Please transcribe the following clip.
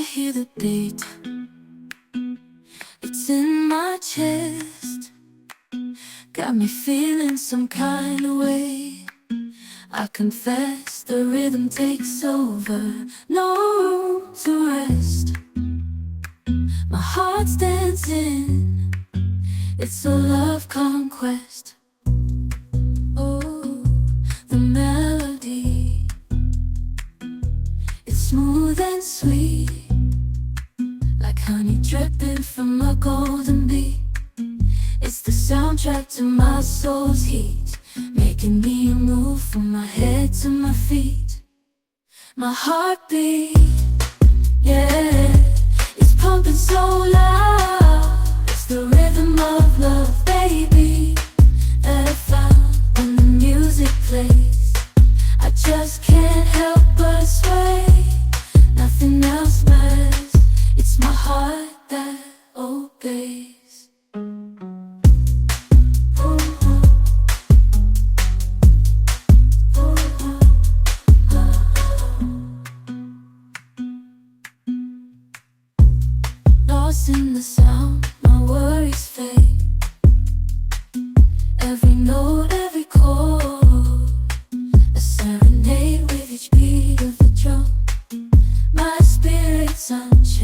hear the beat, it's in my chest, got me feeling some kind of way. I confess the rhythm takes over, no room to rest. My heart's dancing, it's a love conquest. Oh, the melody, it's smooth and sweet, like honey dripping from a golden bee. It's the soundtrack to my soul's heat, making me move from my head to my feet. My heartbeat, yeah, it's pumping so loud. It's the rhythm of love, baby, that I found when the music plays. I just can't help but sway, nothing else matters. It's my heart that obeys. Lost in the sound, my worries fade. Every note, every chord, a serenade with each beat of the drum. My spirit's unchained,